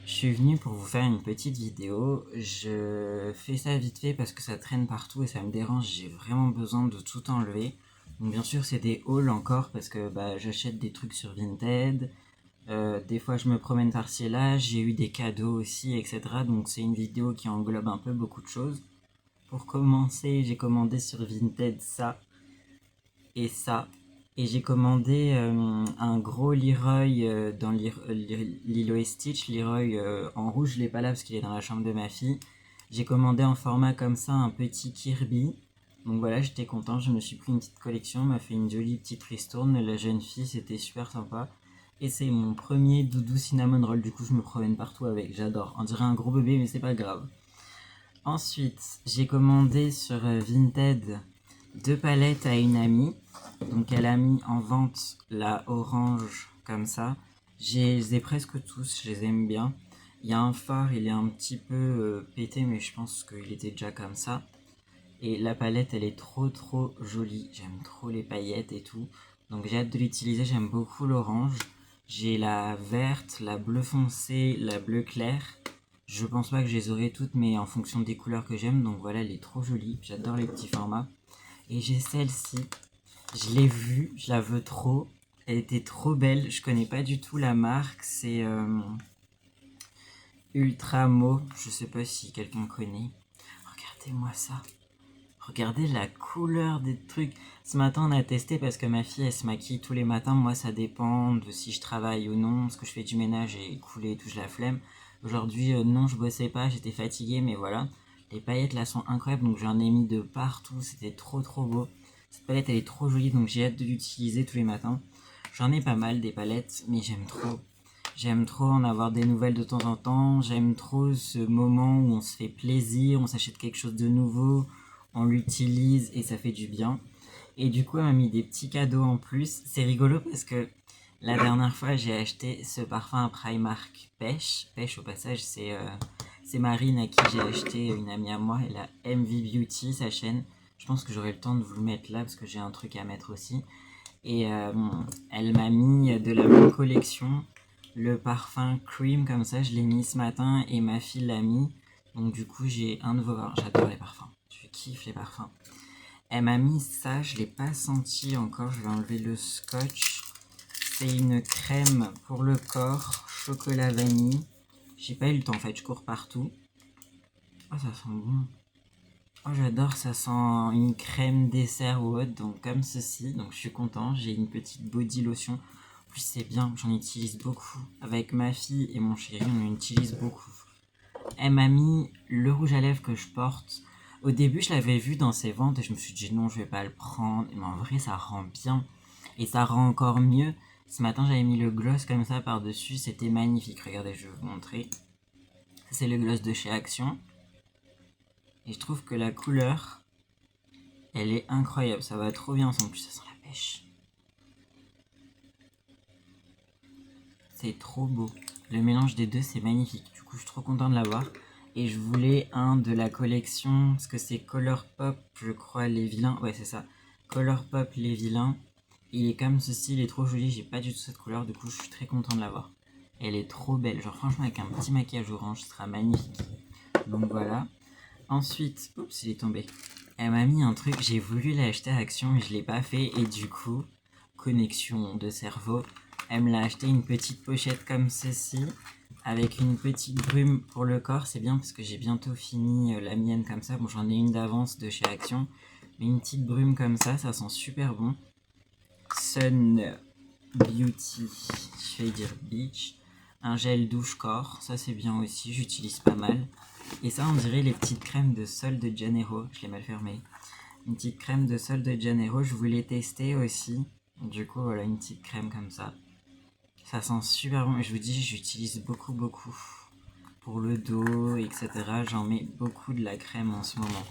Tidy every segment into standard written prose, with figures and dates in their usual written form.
Je suis venu pour vous faire une petite vidéo. Je fais ça vite fait parce que ça traîne partout et ça me dérange. J'ai vraiment besoin de tout enlever. Donc bien sûr c'est des hauls encore parce que j'achète des trucs sur Vinted. Des fois je me promène par-ci et là. J'ai eu des cadeaux aussi, etc. Donc c'est une vidéo qui englobe un peu beaucoup de choses. Pour commencer, j'ai commandé sur Vinted ça et ça. Et j'ai commandé un gros Leroy dans Lilo et Stitch. Leroy en rouge, je l'ai pas là parce qu'il est dans la chambre de ma fille. J'ai commandé en format comme ça un petit Kirby. Donc voilà, j'étais content, je me suis pris une petite collection, m'a fait une jolie petite ristourne. La jeune fille, c'était super sympa. Et c'est mon premier doudou cinnamon roll, du coup je me promène partout avec, j'adore. On dirait un gros bébé mais c'est pas grave. Ensuite, j'ai commandé sur Vinted 2 palettes à une amie. Donc elle a mis en vente la orange comme ça. Je les ai presque tous, je les aime bien. Il y a un phare, il est un petit peu pété, mais je pense qu'il était déjà comme ça. Et la palette, elle est trop jolie. J'aime trop les paillettes et tout. Donc j'ai hâte de l'utiliser, j'aime beaucoup l'orange. J'ai la verte, la bleue foncé, la bleue claire. Je pense pas que je les aurai toutes, mais en fonction des couleurs que j'aime. Donc voilà, elle est trop jolie. J'adore les petits formats. Et j'ai celle-ci. Je l'ai vue, je la veux trop. Elle était trop belle. Je connais pas du tout la marque. C'est Ultramo. Je sais pas si quelqu'un connaît. Regardez-moi ça. Regardez la couleur des trucs. Ce matin, on a testé parce que ma fille, elle se maquille tous les matins. Moi, ça dépend de si je travaille ou non. Parce que je fais du ménage et coulé et tout, je la flemme. Aujourd'hui, non, je bossais pas. J'étais fatiguée, mais voilà. Les paillettes là sont incroyables. Donc, j'en ai mis de partout. C'était trop beau. Cette palette, elle est trop jolie. Donc, j'ai hâte de l'utiliser tous les matins. J'en ai pas mal des palettes, mais j'aime trop. J'aime trop en avoir des nouvelles de temps en temps. J'aime trop ce moment où on se fait plaisir, on s'achète quelque chose de nouveau, on l'utilise et ça fait du bien. Et du coup, elle m'a mis des petits cadeaux en plus. C'est rigolo parce que la dernière fois, j'ai acheté ce parfum à Primark Pêche. Pêche, au passage, c'est Marine à qui j'ai acheté, une amie à moi. Elle a MV Beauty, sa chaîne. Je pense que j'aurai le temps de vous le mettre là parce que j'ai un truc à mettre aussi. Et elle m'a mis de la même collection le parfum Cream comme ça. Je l'ai mis ce matin et ma fille l'a mis. Donc du coup j'ai un nouveau parfum. J'adore les parfums. Je kiffe les parfums. Elle m'a mis ça. Je l'ai pas senti encore. Je vais enlever le scotch. C'est une crème pour le corps. Chocolat vanille. J'ai pas eu le temps en fait. Je cours partout. Oh ça sent bon. Oh j'adore, ça sent une crème dessert ou autre, donc comme ceci, donc je suis content, j'ai une petite body lotion. En plus c'est bien, j'en utilise beaucoup. Avec ma fille et mon chéri, on en utilise beaucoup. Elle m'a mis le rouge à lèvres que je porte. Au début je l'avais vu dans ses ventes et je me suis dit non je vais pas le prendre, mais en vrai ça rend bien. Et ça rend encore mieux. Ce matin j'avais mis le gloss comme ça par dessus, c'était magnifique, regardez je vais vous montrer. C'est le gloss de chez Action. Et je trouve que la couleur, elle est incroyable, ça va trop bien ensemble. En plus, ça sent la pêche. C'est trop beau. Le mélange des deux, c'est magnifique. Du coup, je suis trop content de l'avoir. Et je voulais un de la collection, parce que c'est Color Pop, je crois, les vilains. Ouais, c'est ça. Color Pop, les vilains. Il est comme ceci, il est trop joli. J'ai pas du tout cette couleur, du coup, je suis très content de l'avoir. Elle est trop belle. Genre, franchement, avec un petit maquillage orange, ce sera magnifique. Donc voilà. Ensuite, oups, il est tombé. Elle m'a mis un truc, j'ai voulu l'acheter à Action, mais je l'ai pas fait. Et du coup, connexion de cerveau, elle me l'a acheté une petite pochette comme ceci, avec une petite brume pour le corps. C'est bien parce que j'ai bientôt fini la mienne comme ça. Bon, j'en ai une d'avance de chez Action, mais une petite brume comme ça sent super bon. Sun Beauty, je vais dire Beach. Un gel douche corps, ça c'est bien aussi, j'utilise pas mal. Et ça, on dirait les petites crèmes de Sol de Janeiro. Je l'ai mal fermé. Une petite crème de Sol de Janeiro. Je voulais tester aussi. Du coup, voilà, une petite crème comme ça. Ça sent super bon. Et je vous dis, j'utilise beaucoup. Pour le dos, etc. J'en mets beaucoup de la crème en ce moment.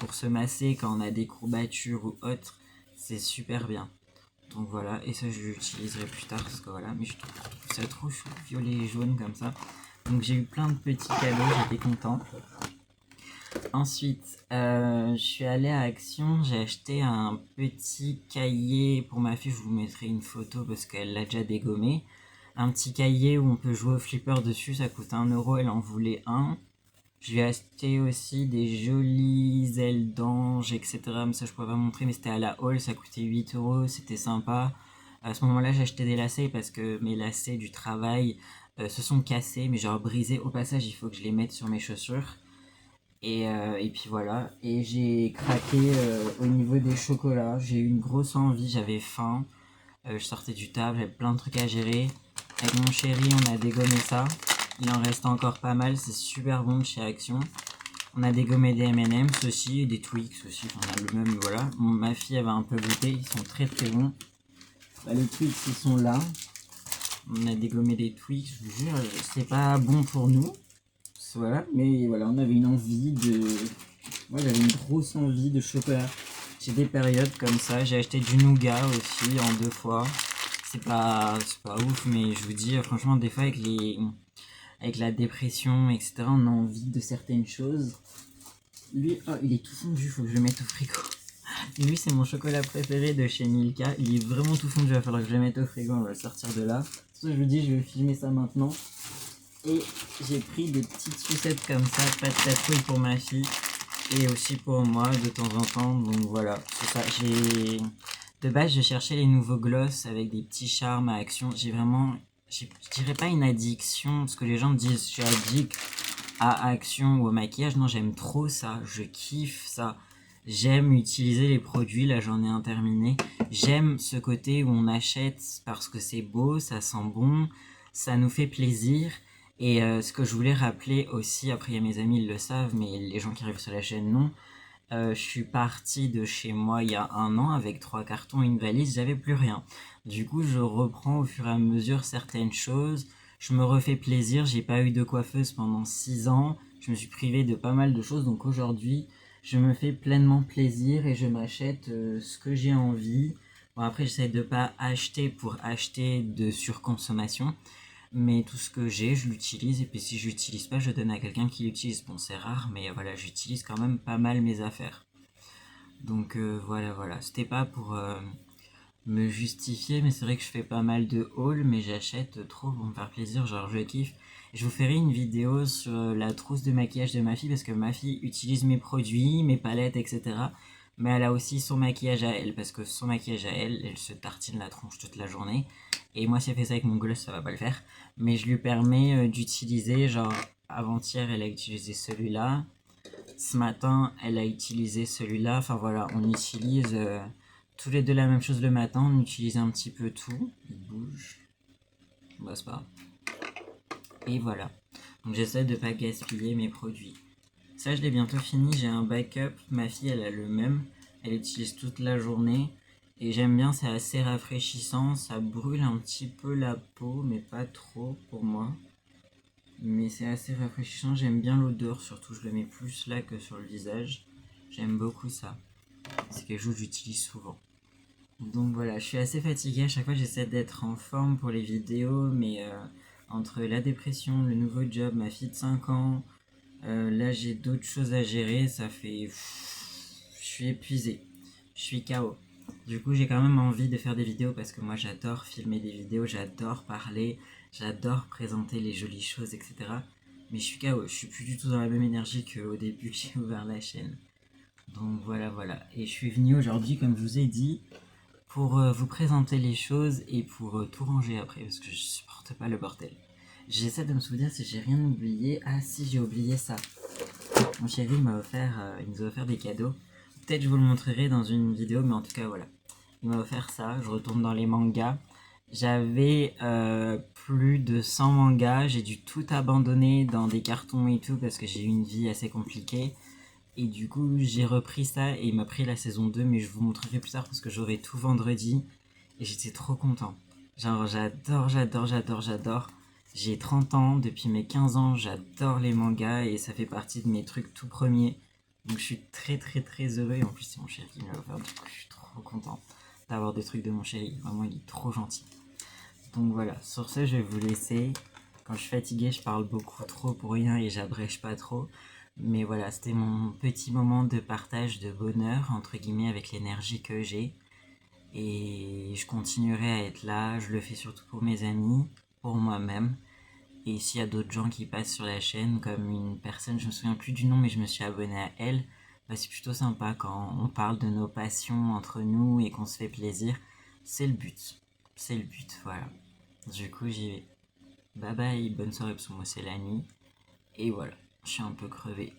Pour se masser quand on a des courbatures ou autres, c'est super bien. Donc voilà, et ça je l'utiliserai plus tard parce que voilà, mais je trouve ça trop chou, violet et jaune comme ça. Donc j'ai eu plein de petits cadeaux, j'étais content. Ensuite, je suis allée à Action, j'ai acheté un petit cahier pour ma fille, je vous mettrai une photo parce qu'elle l'a déjà dégommé. un petit cahier où on peut jouer au flipper dessus, ça coûte 1 €, elle en voulait un. Je lui ai acheté aussi des jolies ailes d'ange, etc. Mais ça, je pourrais pas montrer, mais c'était à la Hall, ça coûtait 8 €, c'était sympa. À ce moment-là, j'ai acheté des lacets parce que mes lacets du travail se sont cassés, mais genre brisés. Au passage, il faut que je les mette sur mes chaussures. Et puis voilà. Et j'ai craqué au niveau des chocolats. J'ai eu une grosse envie, j'avais faim. Je sortais du table, j'avais plein de trucs à gérer. Avec mon chéri, on a dégommé ça. Il en reste encore pas mal, c'est super bon de chez Action. On a dégommé des M&M's aussi, et des Twix aussi, on a le même, voilà. Ma fille avait un peu goûté, ils sont très très bons. Bah, les Twix, ils sont là. On a dégommé des Twix, je vous jure, c'est pas bon pour nous. Voilà, mais voilà, on avait une envie de... Moi, j'avais une grosse envie de chocolat. J'ai des périodes comme ça, j'ai acheté du nougat aussi en 2 fois. C'est pas ouf, mais je vous dis, franchement, des fois, avec la dépression, etc., on a envie de certaines choses. Lui, oh, il est tout fondu, faut que je le mette au frigo. Lui, c'est mon chocolat préféré de chez Milka. Il est vraiment tout fondu, il va falloir que je le mette au frigo, on va le sortir de là. C'est pour ça que je vous dis, je vais filmer ça maintenant. Et j'ai pris des petites sucettes comme ça, pas de tatouille pour ma fille. Et aussi pour moi, de temps en temps. Donc voilà, c'est ça. De base, je cherchais les nouveaux gloss avec des petits charmes à Action. Je dirais pas une addiction, parce que les gens me disent je suis addict à Action ou au maquillage. Non, j'aime trop ça, je kiffe ça. J'aime utiliser les produits, là j'en ai un terminé. J'aime ce côté où on achète parce que c'est beau, ça sent bon, ça nous fait plaisir. Et ce que je voulais rappeler aussi, après il y a mes amis, ils le savent, mais les gens qui arrivent sur la chaîne non. Je suis partie de chez moi il y a 1 an avec 3 cartons et une valise, j'avais plus rien. Du coup, je reprends au fur et à mesure certaines choses. Je me refais plaisir, j'ai pas eu de coiffeuse pendant 6 ans. Je me suis privé de pas mal de choses, donc aujourd'hui, je me fais pleinement plaisir et je m'achète ce que j'ai envie. Bon, après, j'essaie de pas acheter pour acheter de surconsommation. Mais tout ce que j'ai, je l'utilise. Et puis si je l'utilise pas, je donne à quelqu'un qui l'utilise. Bon, c'est rare, mais voilà, j'utilise quand même pas mal mes affaires. Donc voilà. C'était pas pour me justifier, mais c'est vrai que je fais pas mal de hauls, mais j'achète trop pour me faire plaisir. Genre, je kiffe. Je vous ferai une vidéo sur la trousse de maquillage de ma fille parce que ma fille utilise mes produits, mes palettes, etc. Mais elle a aussi son maquillage à elle parce que son maquillage à elle, elle se tartine la tronche toute la journée. Et moi, si elle fait ça avec mon gloss, ça va pas le faire. Mais je lui permets d'utiliser, genre, avant-hier, elle a utilisé celui-là. Ce matin, elle a utilisé celui-là. Enfin voilà, on utilise tous les deux la même chose le matin. On utilise un petit peu tout. Il bouge. Bah, c'est pas grave. Et voilà. Donc j'essaie de pas gaspiller mes produits. Ça, je l'ai bientôt fini. J'ai un backup. Ma fille, elle a le même. Elle utilise toute la journée. Et j'aime bien, c'est assez rafraîchissant. Ça brûle un petit peu la peau, mais pas trop pour moi. Mais c'est assez rafraîchissant. J'aime bien l'odeur, surtout. Je le mets plus là que sur le visage. J'aime beaucoup ça. C'est quelque chose que j'utilise souvent. Donc voilà, je suis assez fatiguée. À chaque fois, j'essaie d'être en forme pour les vidéos, mais entre la dépression, le nouveau job, ma fille de 5 ans, là j'ai d'autres choses à gérer, ça fait... Je suis épuisé, je suis KO. Du coup, j'ai quand même envie de faire des vidéos parce que moi j'adore filmer des vidéos, j'adore parler, j'adore présenter les jolies choses, etc. Mais je suis KO, je suis plus du tout dans la même énergie qu'au début que j'ai ouvert la chaîne. Donc voilà. Et je suis venu aujourd'hui, comme je vous ai dit, pour vous présenter les choses et pour tout ranger après parce que je supporte pas le bordel. J'essaie de me souvenir si j'ai rien oublié. Ah si, j'ai oublié ça. Mon chéri il nous a offert des cadeaux. Peut-être je vous le montrerai dans une vidéo, mais en tout cas voilà. Il m'a offert ça. Je retourne dans les mangas. J'avais plus de 100 mangas. J'ai dû tout abandonner dans des cartons et tout parce que j'ai eu une vie assez compliquée. Et du coup, j'ai repris ça et il m'a pris la saison 2, mais je vous montrerai plus tard parce que j'aurai tout vendredi. Et j'étais trop content. Genre, j'adore. J'ai 30 ans, depuis mes 15 ans, j'adore les mangas et ça fait partie de mes trucs tout premiers. Donc je suis très heureux et en plus c'est mon chéri qui me l'a offert, du coup je suis trop content d'avoir des trucs de mon chéri. Vraiment, il est trop gentil. Donc voilà, sur ce, je vais vous laisser. Quand je suis fatigué, je parle beaucoup trop pour rien et j'abrège pas trop. Mais voilà, c'était mon petit moment de partage de bonheur, entre guillemets, avec l'énergie que j'ai. Et je continuerai à être là, je le fais surtout pour mes amis. pour moi-même. Et s'il y a d'autres gens qui passent sur la chaîne, comme une personne, je me souviens plus du nom, mais je me suis abonné à elle, bah c'est plutôt sympa quand on parle de nos passions entre nous et qu'on se fait plaisir. C'est le but. C'est le but, voilà. Du coup, j'y vais. Bye bye, bonne soirée, parce que moi c'est la nuit. Et voilà, je suis un peu crevé.